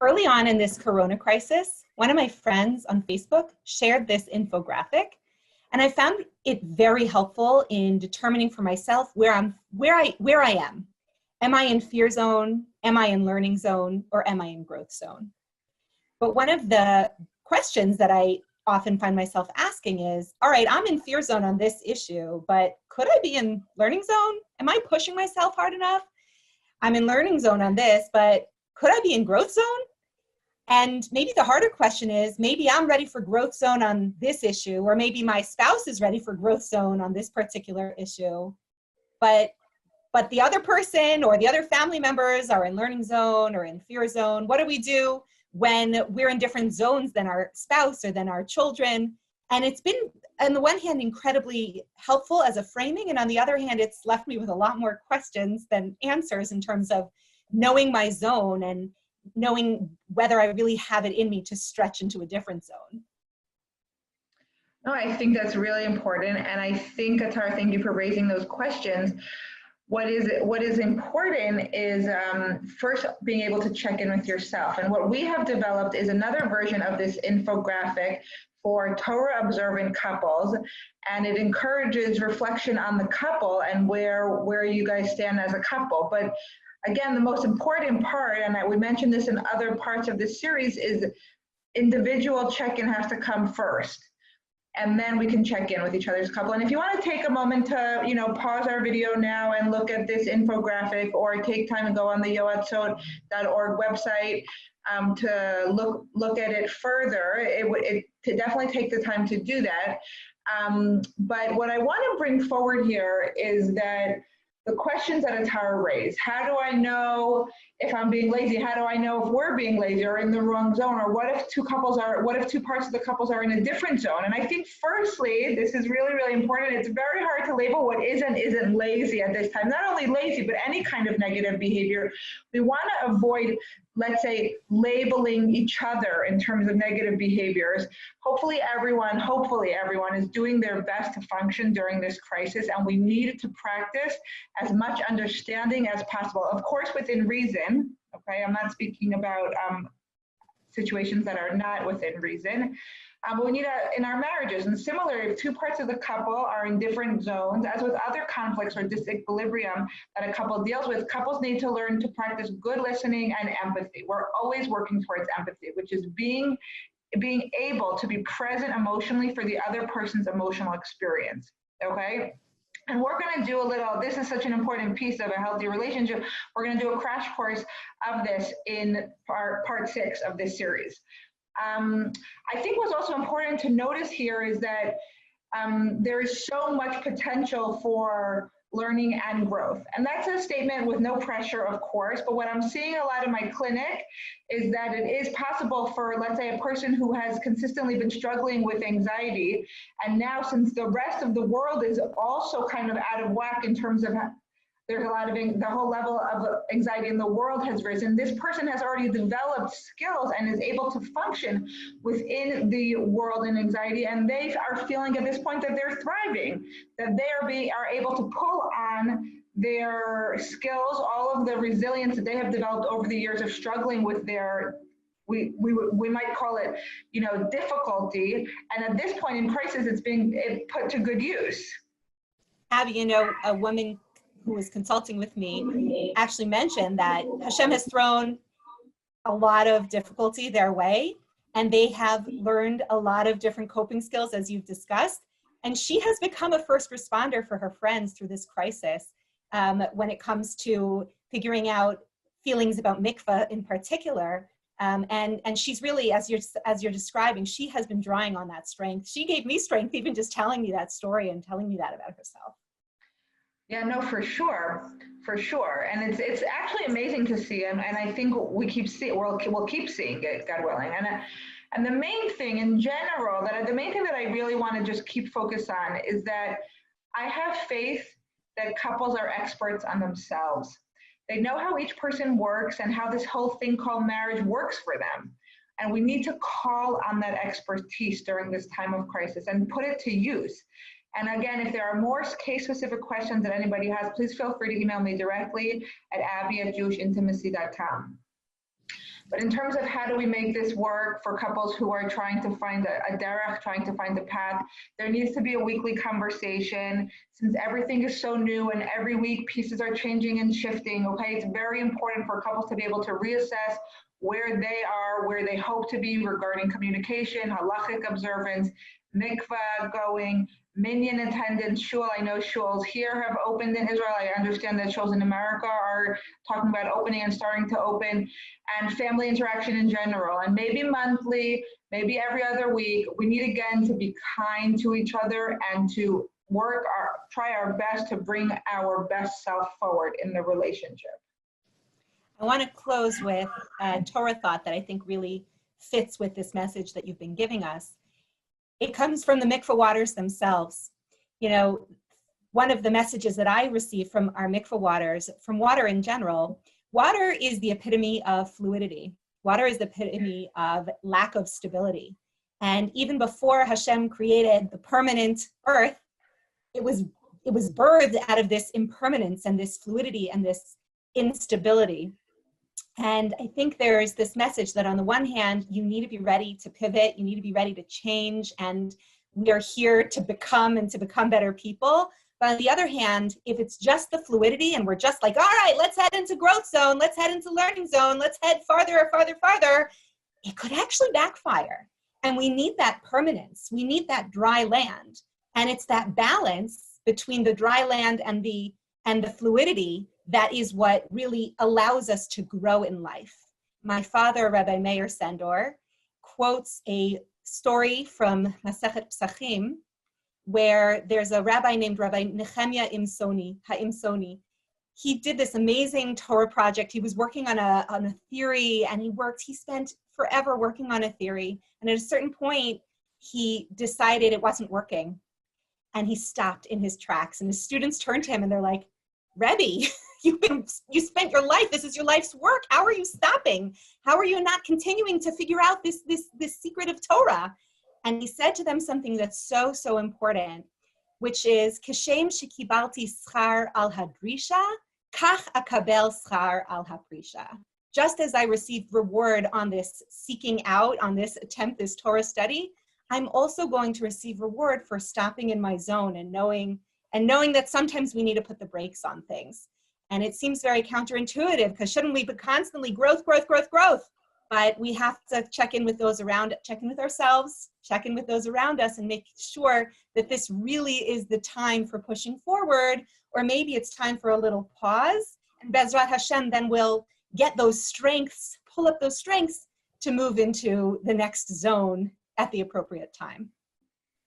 Early on in this corona crisis, one of my friends on Facebook shared this infographic, and I found it very helpful in determining for myself where I am. Am I in fear zone? Am I in learning zone? Or am I in growth zone? But one of the questions that I often find myself asking is, all right, I'm in fear zone on this issue, but could I be in learning zone? Am I pushing myself hard enough? I'm in learning zone on this, but could I be in growth zone? And maybe the harder question is, maybe I'm ready for growth zone on this issue, or maybe my spouse is ready for growth zone on this particular issue, but the other person or the other family members are in learning zone or in fear zone. What do we do when we're in different zones than our spouse or than our children? And it's been, on the one hand, incredibly helpful as a framing, and on the other hand, it's left me with a lot more questions than answers in terms of knowing my zone and knowing whether I really have it in me to stretch into a different zone. No, I think that's really important. And I think, Atara, thank you for raising those questions. What is important is first being able to check in with yourself. And what we have developed is another version of this infographic for Torah observant couples, and it encourages reflection on the couple and where you guys stand as a couple. But again, the most important part, and we mentioned this in other parts of this series, is individual check-in has to come first. And then we can check in with each other's couple. And if you want to take a moment to, pause our video now and look at this infographic, or take time and go on the yoatzot.org website to look at it further, it to definitely take the time to do that. But what I want to bring forward here is that the questions that Atara raised: how do I know if I'm being lazy? How do I know if we're being lazy or in the wrong zone? Or what if two parts of the couples are in a different zone? And I think firstly, this is really, really important. It's very hard to label what is and isn't lazy at this time. Not only lazy, but any kind of negative behavior. We want to avoid, let's say, labeling each other in terms of negative behaviors. Hopefully everyone is doing their best to function during this crisis, and we need to practice as much understanding as possible, of course within reason. Okay, I'm not speaking about situations that are not within reason. But we need in our marriages, and similar, if two parts of the couple are in different zones, as with other conflicts or disequilibrium that a couple deals with, couples need to learn to practice good listening and empathy. We're always working towards empathy, which is being able to be present emotionally for the other person's emotional experience, okay? And we're gonna do this is such an important piece of a healthy relationship. We're gonna do a crash course of this in part 6 of this series. I think what's also important to notice here is that there is so much potential for learning and growth. And that's a statement with no pressure, of course, but what I'm seeing a lot in my clinic is that it is possible for, let's say, a person who has consistently been struggling with anxiety, and now since the rest of the world is also kind of out of whack in terms of there's a lot of, the whole level of anxiety in the world has risen. This person has already developed skills and is able to function within the world in anxiety, and they are feeling at this point that they're thriving, that they are able to pull on their skills, all of the resilience that they have developed over the years of struggling with their, we might call it, difficulty. And at this point in crisis, it's being put to good use. Abby, a woman who was consulting with me actually mentioned that Hashem has thrown a lot of difficulty their way, and they have learned a lot of different coping skills, as you've discussed. And she has become a first responder for her friends through this crisis when it comes to figuring out feelings about mikvah in particular. And she's really, as you're describing, she has been drawing on that strength. She gave me strength even just telling me that story and telling me that about herself. Yeah, no, for sure. And it's actually amazing to see, and I think we'll keep seeing it, God willing. And the main thing in general, the main thing that I really want to just keep focus on is that I have faith that couples are experts on themselves. They know how each person works and how this whole thing called marriage works for them. And we need to call on that expertise during this time of crisis and put it to use. And again, if there are more case-specific questions that anybody has, please feel free to email me directly at abby@jewishintimacy.com. But in terms of how do we make this work for couples who are trying to find a derech, trying to find a path, there needs to be a weekly conversation. Since everything is so new and every week pieces are changing and shifting, okay, it's very important for couples to be able to reassess where they are, where they hope to be regarding communication, halachic observance, mikvah going, minyan attendance, shul. I know shuls here have opened in Israel. I understand that shuls in America are talking about opening and starting to open, and family interaction in general. And maybe monthly, maybe every other week, we need again to be kind to each other and to try our best to bring our best self forward in the relationship. I want to close with a Torah thought that I think really fits with this message that you've been giving us. It comes from the mikveh waters themselves. You know, one of the messages that I receive from our mikveh waters, from water in general, water is the epitome of fluidity. Water is the epitome of lack of stability. And even before Hashem created the permanent earth, it was birthed out of this impermanence and this fluidity and this instability. And I think there is this message that on the one hand, you need to be ready to pivot, you need to be ready to change, and we are here to become and to become better people. But on the other hand, if it's just the fluidity and we're just like, all right, let's head into growth zone, let's head into learning zone, let's head farther, it could actually backfire. And we need that permanence. We need that dry land. And it's that balance between the dry land and the fluidity that is what really allows us to grow in life. My father, Rabbi Meir Sandor, quotes a story from Masechet Psachim, where there's a rabbi named Rabbi Nehemiah Ha'imsoni. He did this amazing Torah project. He was working on a theory, and he spent forever working on a theory. And at a certain point, he decided it wasn't working. And he stopped in his tracks. And his students turned to him and they're like, Rebbe, you spent your life, this is your life's work. How are you stopping? How are you not continuing to figure out this secret of Torah? And he said to them something that's so, so important, which is, Kashem shekibalti schar al hadrisha, kach akabel schar al haprisha. Just as I received reward on this seeking out, on this attempt, this Torah study, I'm also going to receive reward for stopping in my zone and knowing that sometimes we need to put the brakes on things. And it seems very counterintuitive, because shouldn't we be constantly growth? But we have to check in with those around, check in with ourselves, check in with those around us, and make sure that this really is the time for pushing forward, or maybe it's time for a little pause. And Bezrat Hashem then will get those strengths, pull up those strengths to move into the next zone at the appropriate time.